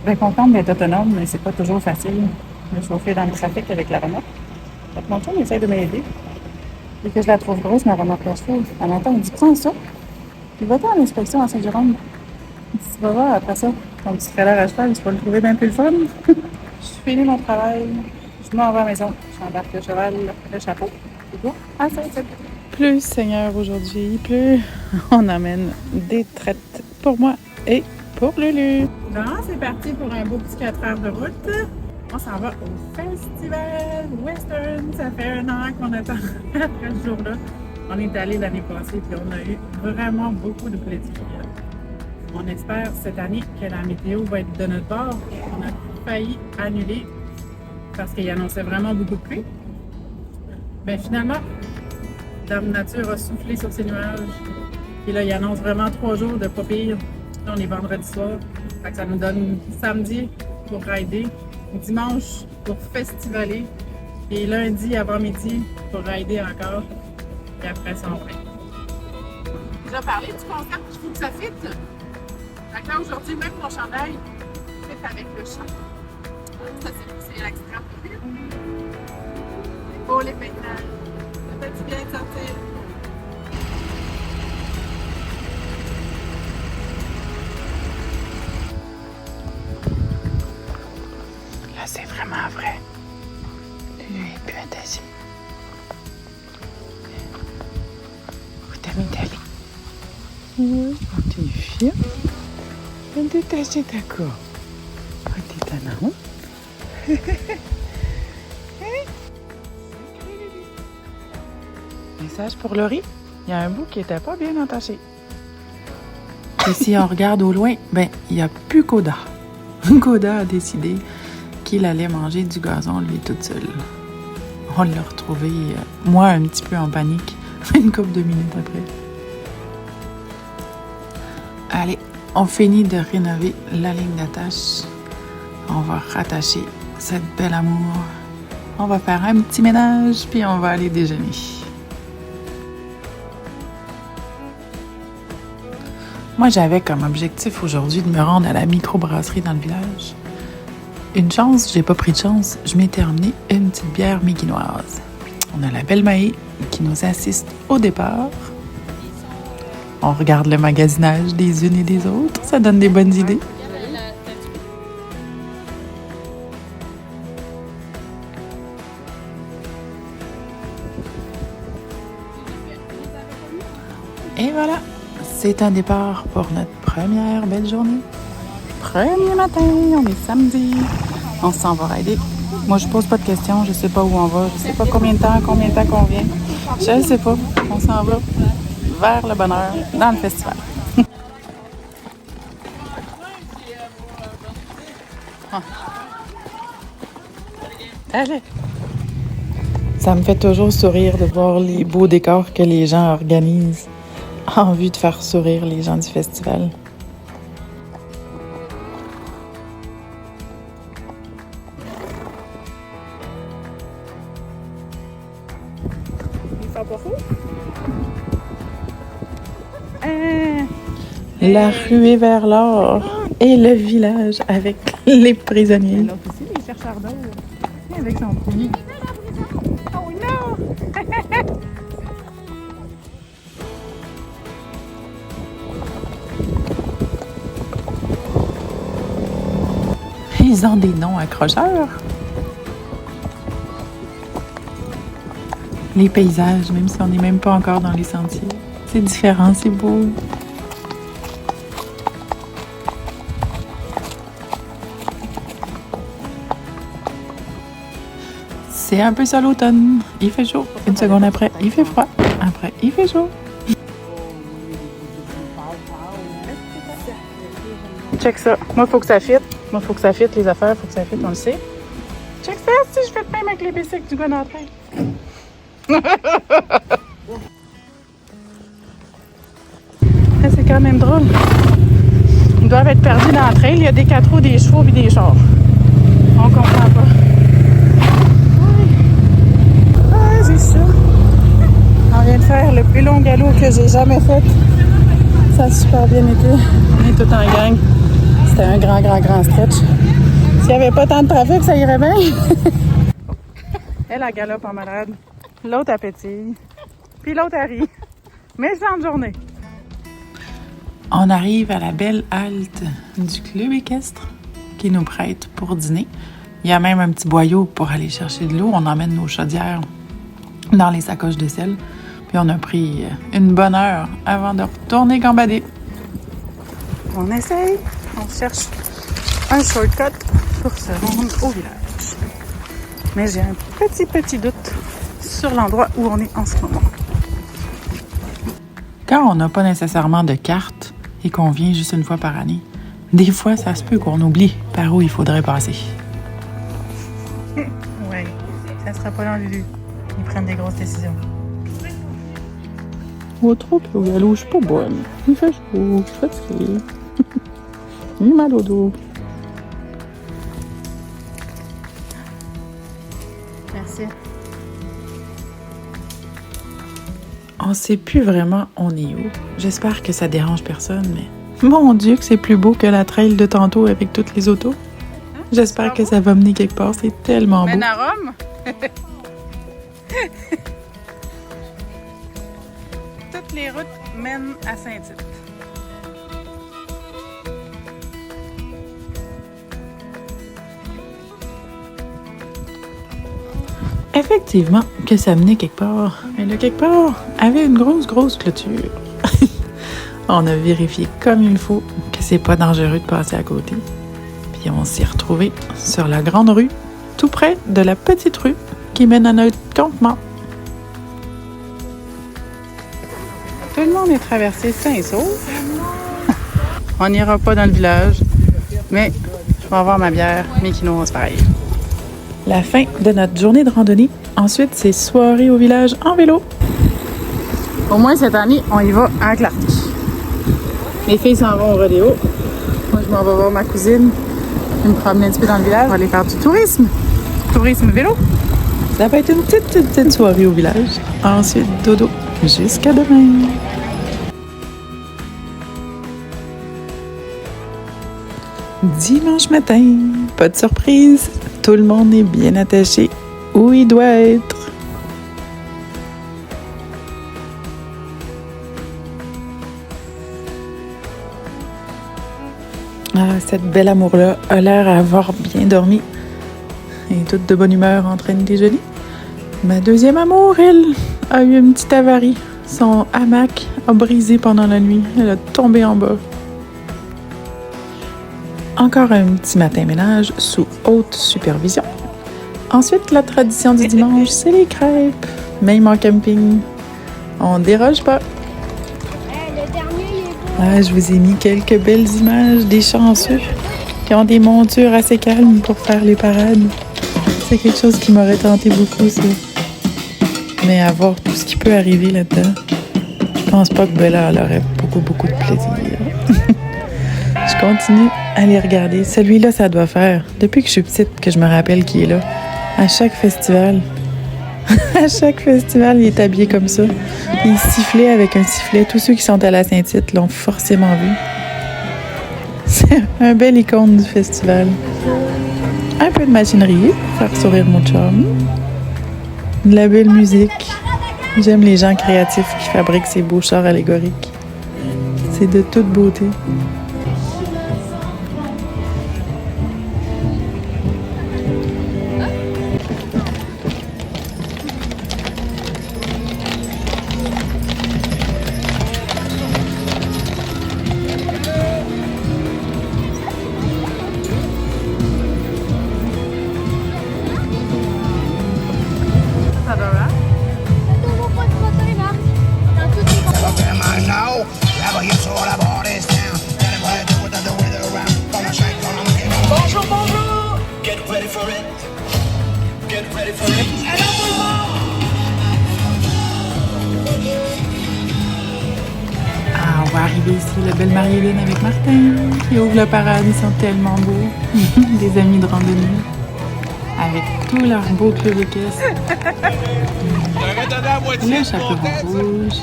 bien contente d'être autonome, mais c'est pas toujours facile de chauffer dans le trafic avec la remorque. Fait que mon chum essaie de m'aider. Dès que je la trouve grosse, ma remorque la trouve. En même temps, il dit prends ça. Puis va-t'en à l'inspection à Saint-Jérôme. Tu vas voir après ça. Ton petit trailer à cheval, tu vas le trouver bien plus le fun. Je finis mon travail. Je m'en vais à la maison. J'embarque le cheval, le chapeau. Et toi? Ah, c'est plus, Seigneur, aujourd'hui. Plus on amène des traites pour moi et pour Lulu. Bon, c'est parti pour un beau petit 4 heures de route. On s'en va au Festival Western. Ça fait un an qu'on attend après ce jour-là. On est allé l'année passée puis on a eu vraiment beaucoup de plaisir. On espère cette année que la météo va être de notre bord. On a failli annuler parce qu'il annonçait vraiment beaucoup de pluie. Mais finalement, Dame Nature a soufflé sur ses nuages. Et là, il annonce vraiment 3 jours de pas pire. Là, on est vendredi soir. Fait que ça nous donne samedi pour rider, dimanche pour festivaler et lundi avant-midi pour rider encore. Et après ça, on fait. J'ai parlé du concept, il faut que ça fitte. Fait que là, aujourd'hui, même mon chandail fit avec le champ. Ça, c'est l'extra. C'est beau les peignages. Ça fait du bien de sortir. Là, c'est vraiment vrai. Lui est plus attaché. Où t'as mis ta lit? Oui, tu es fière. Elle détaché ta cour. Oh, t'es tannant. Message pour Laurie. Il y a un bout qui n'était pas bien attaché. Et si on regarde au loin, ben, il n'y a plus Koda. Koda a décidé qu'il allait manger du gazon, lui, toute seule. On l'a retrouvé, moi, un petit peu en panique, une couple de minutes après. Allez, on finit de rénover la ligne d'attache. On va rattacher cette belle amour. On va faire un petit ménage, puis on va aller déjeuner. Moi, j'avais comme objectif aujourd'hui de me rendre à la microbrasserie dans le village. Une chance, j'ai pas pris de chance, je m'étais emmené une petite bière méguinoise. On a la belle Maë qui nous assiste au départ. On regarde le magasinage des unes et des autres, ça donne des bonnes idées. Et voilà, c'est un départ pour notre première belle journée. Premier matin, on est samedi. On s'en va rider. Moi, je pose pas de questions, je sais pas où on va, je sais pas combien de temps qu'on vient. Je ne sais pas. On s'en va vers le bonheur dans le festival. Allez. Ça me fait toujours sourire de voir les beaux décors que les gens organisent en vue de faire sourire les gens du festival. La ruée vers l'or et le village avec les prisonniers. L'autre aussi, les chercheurs d'or. Avec son premier. Oh non! Ils ont des noms accrocheurs. Les paysages, même si on n'est même pas encore dans les sentiers. C'est différent, c'est beau. C'est un peu ça l'automne. Il fait chaud. Une seconde après, il fait froid. Après, il fait chaud. Check ça. Moi, faut que ça fitte. Moi, faut que ça fitte les affaires. Faut que ça fitte, on le sait. Check ça, si je fais de même avec les bicycles du gars d'entrée. C'est quand même drôle. Ils doivent être perdus dans le trail. Il y a des 4 roues, des chevaux et des chars. On comprend pas. Ah, c'est ça. On vient de faire le plus long galop que j'ai jamais fait. Ça a super bien été. On est tout en gang. C'était un grand stretch. S'il n'y avait pas tant de trafic, ça irait bien. Elle, a galope en malade. L'autre, elle pétille. Puis l'autre, elle rit. Méchante journée. On arrive à la belle halte du club équestre qui nous prête pour dîner. Il y a même un petit boyau pour aller chercher de l'eau. On emmène nos chaudières dans les sacoches de sel. Puis on a pris une bonne heure avant de retourner gambader. On essaye. On cherche un shortcut pour se rendre au village. Mais j'ai un petit doute sur l'endroit où on est en ce moment. Quand on n'a pas nécessairement de carte et qu'on vient juste une fois par année, des fois, ça se peut qu'on oublie par où il faudrait passer. Oui, ça sera pas long, Lulu. Ils prennent des grosses décisions. Oh, trop au galop, je suis pas bonne. Il fait chaud, je suis fatiguée. J'ai mal au dos. Merci. On sait plus vraiment on est où. J'espère que ça dérange personne, mais... Mon Dieu, que c'est plus beau que la trail de tantôt avec toutes les autos. J'espère que ça va mener quelque part. C'est tellement beau. Mène à Rome? Toutes les routes mènent à Saint-Tite. Effectivement, que ça menait quelque part. Mais le quelque part avait une grosse clôture. On a vérifié comme il faut que c'est pas dangereux de passer à côté. Puis on s'est retrouvés sur la grande rue, tout près de la petite rue qui mène à notre campement. Tout le monde est traversé sain et sauf. On n'ira pas dans le village, mais je vais avoir ma bière, mes quinoas pareil. La fin de notre journée de randonnée. Ensuite, c'est soirée au village en vélo. Au moins cette année, on y va en Clarté. Les filles s'en vont au rodéo. Moi, je m'en vais voir ma cousine. Je vais me promener un petit peu dans le village. On va aller faire du tourisme. Tourisme vélo. Ça va être une petite soirée au village. Ensuite, dodo. Jusqu'à demain. Dimanche matin. Pas de surprise. Tout le monde est bien attaché où il doit être. Ah, cette belle amour-là a l'air d'avoir bien dormi. Et toute de bonne humeur en train de déjeuner. Ma deuxième amour, elle, a eu une petite avarie. Son hamac a brisé pendant la nuit. Elle a tombé en bas. Encore un petit matin ménage sous haute supervision. Ensuite, la tradition du dimanche, c'est les crêpes. Même en camping, on déroge pas. Le dernier, il est beau. Ah, je vous ai mis quelques belles images des chanceux qui ont des montures assez calmes pour faire les parades. C'est quelque chose qui m'aurait tenté beaucoup, ça. Mais à voir tout ce qui peut arriver là-dedans, je pense pas que Bella aurait beaucoup de plaisir. Je continue à les regarder. Celui-là, ça doit faire. Depuis que je suis petite, que je me rappelle qu'il est là. À chaque festival. À chaque festival, il est habillé comme ça. Il sifflait avec un sifflet. Tous ceux qui sont à la Saint-Tite l'ont forcément vu. C'est un bel icône du festival. Un peu de machinerie pour faire sourire mon chum. De la belle musique. J'aime les gens créatifs qui fabriquent ces beaux chars allégoriques. C'est de toute beauté. Ah, on va arriver ici, la belle Marie-Hélène avec Martin qui ouvre la parade. Ils sont tellement beaux. Des amis de randonnée avec tous leurs beaux clubs équestres. Le chaperon rouge.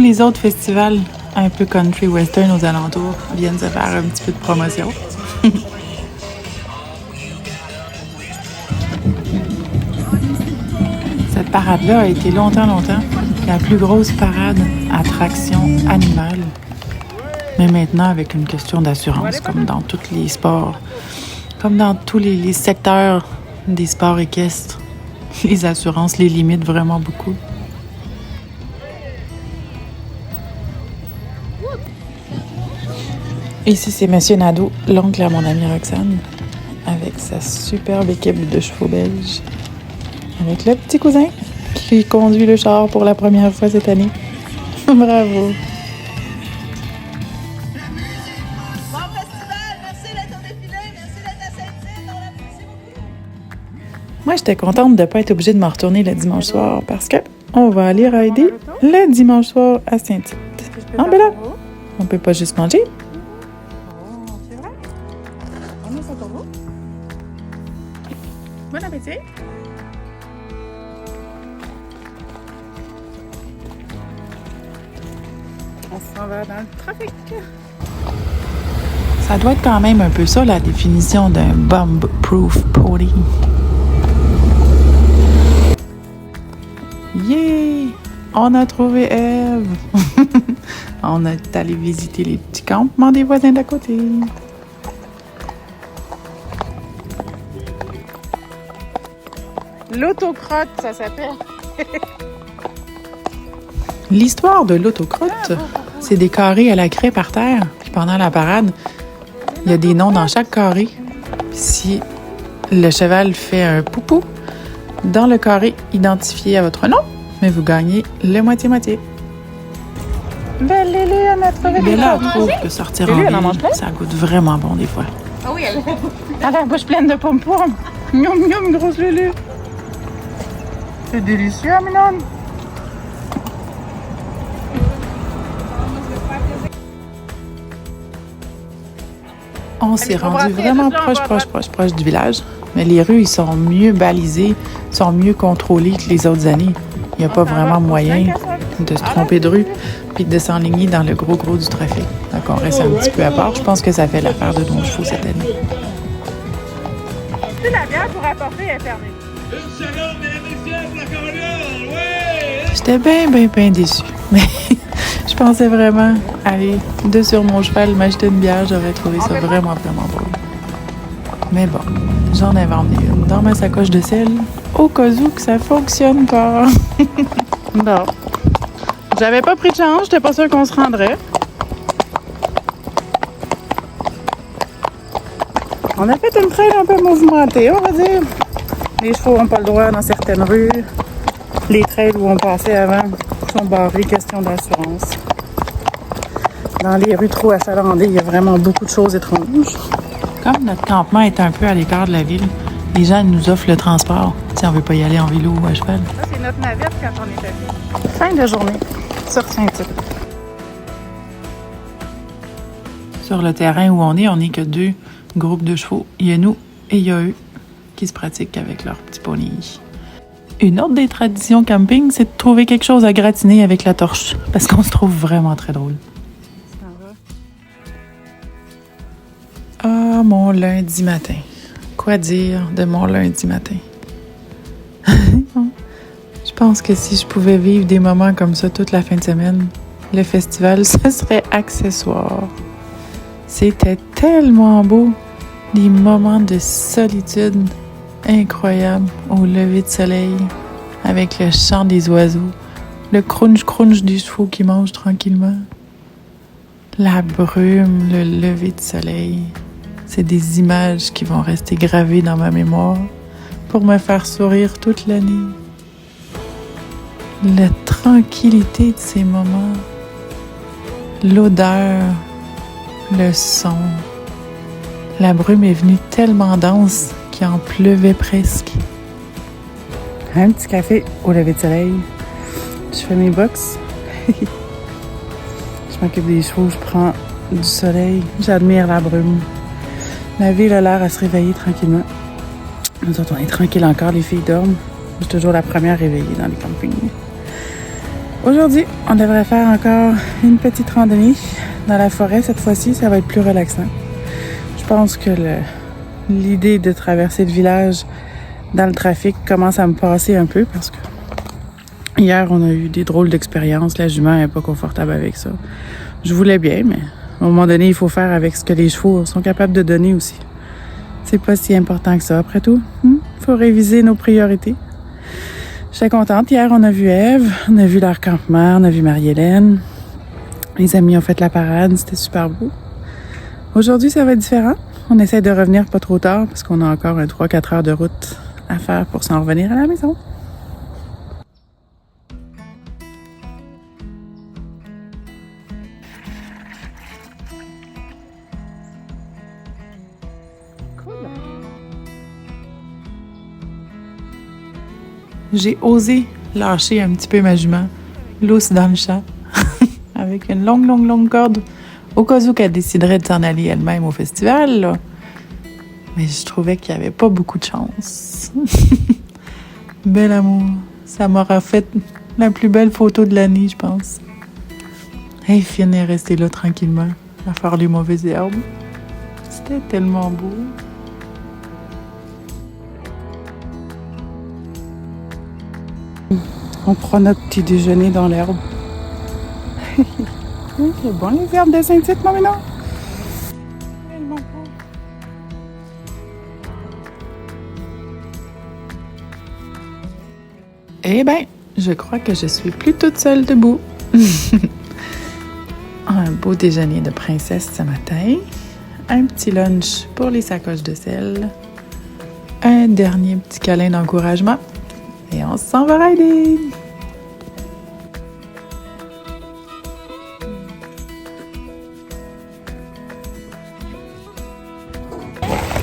les autres festivals un peu country western aux alentours viennent se faire un petit peu de promotion. Cette parade-là a été longtemps la plus grosse parade attraction animale. Mais maintenant, avec une question d'assurance, comme dans tous les sports, comme dans tous les secteurs des sports équestres, les assurances les limitent vraiment beaucoup. Ici, c'est Monsieur Nadeau, l'oncle à mon amie Roxane, avec sa superbe équipe de chevaux belges, avec le petit cousin qui conduit le char pour la première fois cette année. Bravo! Moi, j'étais contente de ne pas être obligée de m'en retourner le dimanche soir parce que on va aller rider le dimanche soir à Saint-Tite. Ah, ben là, on peut pas juste manger. C'est vrai? On met ça pour vous. Bon appétit! On s'en va dans le trafic. Ça doit être quand même un peu ça, la définition d'un bomb-proof pony. Yeah! On a trouvé Eve! On est allé visiter les petits campements des voisins d'à côté. L'autocrotte, ça s'appelle. L'histoire de l'autocrotte, c'est des carrés à la craie par terre. Puis pendant la parade, il y a des noms dans chaque carré. Puis si le cheval fait un poupou, dans le carré identifié à votre nom, mais vous gagnez le moitié-moitié. Belle Lily, on a trouvé des Bella choses. trouve que sortir Lulu, en elle en mange ville, plein? ça goûte vraiment bon des fois. Ah oui, elle a la bouche pleine de pommes-pommes. Miam, miam, grosse Lulu. C'est délicieux, Minon. On s'est rendu vraiment proche du village. Mais les rues, ils sont mieux balisées, sont mieux contrôlées que les autres années. Il n'y a pas vraiment moyen de se tromper de rue puis de s'enligner dans le gros du trafic. Donc on reste un petit peu à part. Je pense que ça fait l'affaire de nos chevaux cette année. Si la bière pour apporter est fermée. Une seconde, mesdames et messieurs, flacon ouais! J'étais bien déçue. Mais je pensais vraiment aller sur mon cheval, m'acheter une bière. J'aurais trouvé ça vraiment drôle. Mais bon, j'en avais emmené une dans ma sacoche de sel, au cas où que ça fonctionne pas. Bon. J'avais pas pris de chance, j'étais pas sûre qu'on se rendrait. On a fait une trail un peu mouvementée, on va dire. Les chevaux n'ont pas le droit dans certaines rues. Les trails où on passait avant sont barrés, question d'assurance. Dans les rues trop achalandées, il y a vraiment beaucoup de choses étranges. Comme notre campement est un peu à l'écart de la ville, les gens nous offrent le transport si on veut pas y aller en vélo ou à cheval. Ça, c'est notre navette quand on est assis. Fin de journée sur Saint-Tite. Sur le terrain où on n'est que 2 groupes de chevaux. Il y a nous et il y a eux qui se pratiquent avec leurs petits poneys. Une autre des traditions camping, c'est de trouver quelque chose à gratiner avec la torche, parce qu'on se trouve vraiment très drôle. Ah, mon lundi matin. Quoi dire de mon lundi matin? Je pense que si je pouvais vivre des moments comme ça toute la fin de semaine, le festival, ce serait accessoire. C'était tellement beau. Des moments de solitude incroyables au lever de soleil, avec le chant des oiseaux, le crunch-crunch des chevaux qui mangent tranquillement. La brume, le lever de soleil. C'est des images qui vont rester gravées dans ma mémoire pour me faire sourire toute l'année. La tranquillité de ces moments, l'odeur, le son. La brume est venue tellement dense qu'il en pleuvait presque. Un petit café au lever de soleil. Je fais mes box. Je m'occupe des chevaux, je prends du soleil. J'admire la brume. La ville a l'air à se réveiller tranquillement. Nous autres, on est tranquille encore, les filles dorment. Je suis toujours la première réveillée dans les campings. Aujourd'hui, on devrait faire encore une petite randonnée dans la forêt. Cette fois-ci, ça va être plus relaxant. Je pense que l'idée de traverser le village dans le trafic commence à me passer un peu parce que hier, on a eu des drôles d'expériences. La jument n'est pas confortable avec ça. Je voulais bien, mais à un moment donné, il faut faire avec ce que les chevaux sont capables de donner aussi. C'est pas si important que ça, après tout. Faut réviser nos priorités. J'étais contente. Hier, on a vu Ève, on a vu leur campement, on a vu Marie-Hélène. Les amis ont fait la parade, c'était super beau. Aujourd'hui, ça va être différent. On essaie de revenir pas trop tard parce qu'on a encore 3-4 heures de route à faire pour s'en revenir à la maison. J'ai osé lâcher un petit peu ma jument, lousse dans le champ, avec une longue corde, au cas où qu'elle déciderait de s'en aller elle-même au festival, là. Mais je trouvais qu'il n'y avait pas beaucoup de chance. Bel amour, ça m'aura fait la plus belle photo de l'année, je pense. Et Finn est restée là tranquillement, à faire les mauvaises herbes. C'était tellement beau. On prend notre petit déjeuner dans l'herbe. C'est bon les herbes de Saint-Tite, mon ménard. Tellement beau. Eh bien, je crois que je suis plus toute seule debout. Un beau déjeuner de princesse ce matin. Un petit lunch pour les sacoches de sel. Un dernier petit câlin d'encouragement. Et on s'en va rider!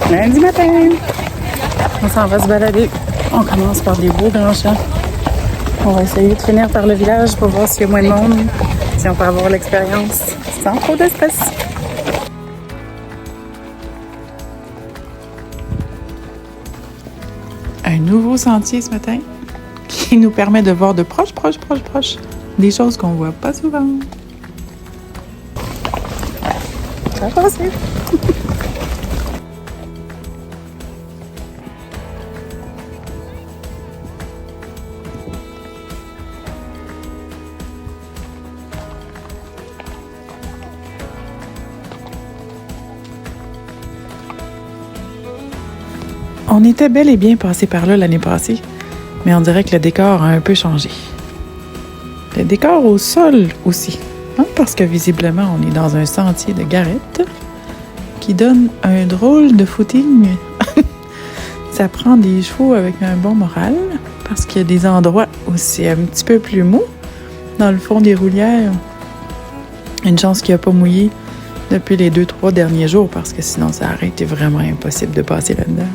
Lundi matin! On s'en va se balader. On commence par des beaux grands champs. On va essayer de finir par le village pour voir s'il y a moins de monde, si on peut avoir l'expérience sans trop de stress. Un nouveau sentier ce matin qui nous permet de voir de proche des choses qu'on voit pas souvent. Ça va passer. On était bel et bien passé par là l'année passée, mais on dirait que le décor a un peu changé. Le décor au sol aussi, parce que visiblement on est dans un sentier de garette qui donne un drôle de footing. Ça prend des chevaux avec un bon moral, parce qu'il y a des endroits où c'est un petit peu plus mou, dans le fond des roulières. Une chance qu'il n'y a pas mouillé depuis les 2-3 derniers jours, parce que sinon ça aurait été vraiment impossible de passer là-dedans.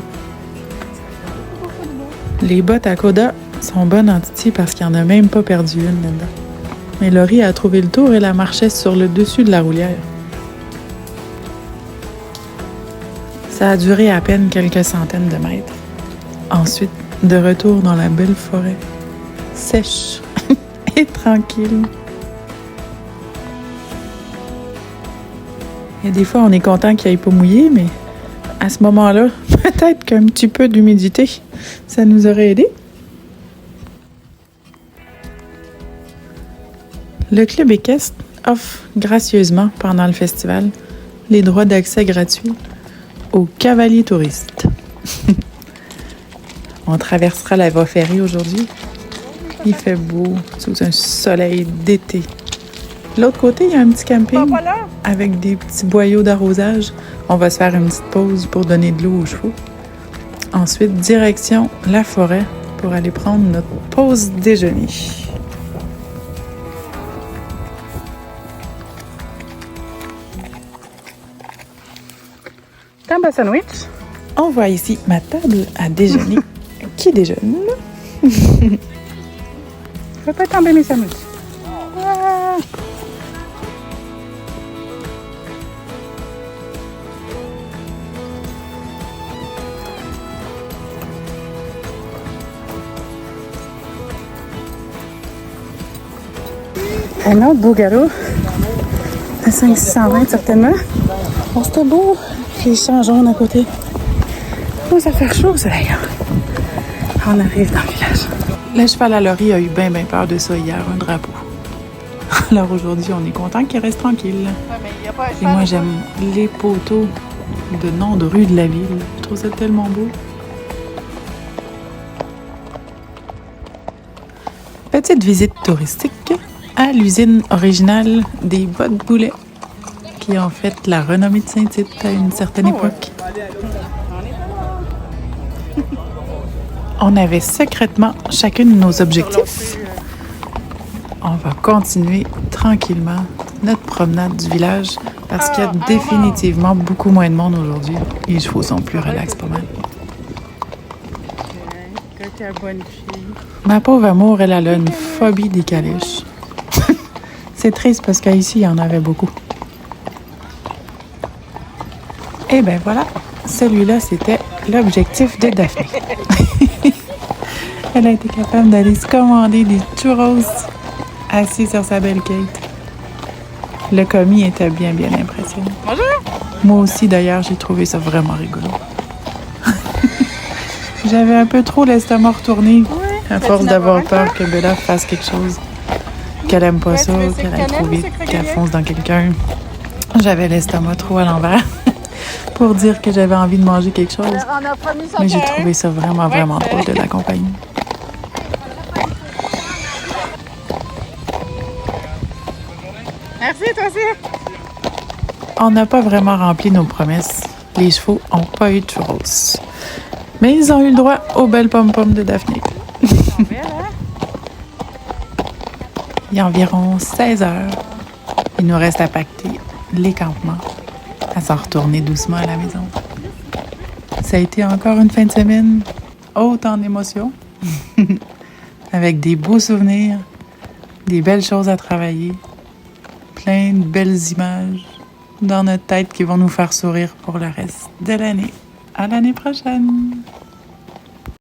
Les bottes à Coda sont bonnes en titi parce qu'il n'y en a même pas perdu une là-dedans. Mais Laurie a trouvé le tour et la marchait sur le dessus de la roulière. Ça a duré à peine quelques centaines de mètres. Ensuite, de retour dans la belle forêt, sèche et tranquille. Et des fois, on est content qu'il n'aille pas mouillé, mais à ce moment-là, peut-être qu'un petit peu d'humidité, ça nous aurait aidé. Le club équestre offre gracieusement pendant le festival les droits d'accès gratuits aux cavaliers touristes. On traversera la voie ferrée aujourd'hui. Il fait beau sous un soleil d'été. De l'autre côté, il y a un petit camping avec des petits boyaux d'arrosage. On va se faire une petite pause pour donner de l'eau aux chevaux. Ensuite, direction la forêt pour aller prendre notre pause déjeuner. Table à sandwich. On voit ici ma table à déjeuner. Qui déjeune? Je vais pas tomber mes sandwichs. Ah. Un autre beau galop. À 5-620 certainement. Oh, c'était beau. Les champs jaunes à côté. Oh, ça fait chaud, ça, d'ailleurs. On arrive dans le village. Le cheval à Laurie a eu bien peur de ça hier, un drapeau. Alors aujourd'hui, on est content qu'il reste tranquille. Et moi, j'aime les poteaux de nom de rue de la ville. Je trouve ça tellement beau. Petite visite touristique à l'usine originale des bottes boulets, qui a en fait la renommée de Saint-Tite à une certaine époque. On avait secrètement chacune nos objectifs. On va continuer tranquillement notre promenade du village parce qu'il y a définitivement beaucoup moins de monde aujourd'hui. Les chevaux sont plus relax pas mal. Ma pauvre amour, elle a une phobie des calèches. C'est triste parce qu'ici, il y en avait beaucoup. Et ben voilà, celui-là, c'était l'objectif de Daphné. Elle a été capable d'aller se commander des churros assis sur sa belle Kate. Le commis était bien impressionné. Bonjour! Moi aussi, d'ailleurs, j'ai trouvé ça vraiment rigolo. J'avais un peu trop l'estomac retourné à force d'avoir peur que Bella fasse quelque chose. Qu'elle aime pas ça, qu'elle aille trop vite, qu'elle fonce dans quelqu'un. J'avais l'estomac trop à l'envers pour dire que j'avais envie de manger quelque chose. Mais j'ai trouvé ça vraiment drôle de l'accompagner. Merci, toi aussi. On n'a pas vraiment rempli nos promesses. Les chevaux n'ont pas eu de churros. Mais ils ont eu le droit aux belles pom-pom de Daphné. Il y a environ 16 heures. Il nous reste à pacter les campements, à s'en retourner doucement à la maison. Ça a été encore une fin de semaine haute en émotions, avec des beaux souvenirs, des belles choses à travailler, plein de belles images dans notre tête qui vont nous faire sourire pour le reste de l'année. À l'année prochaine!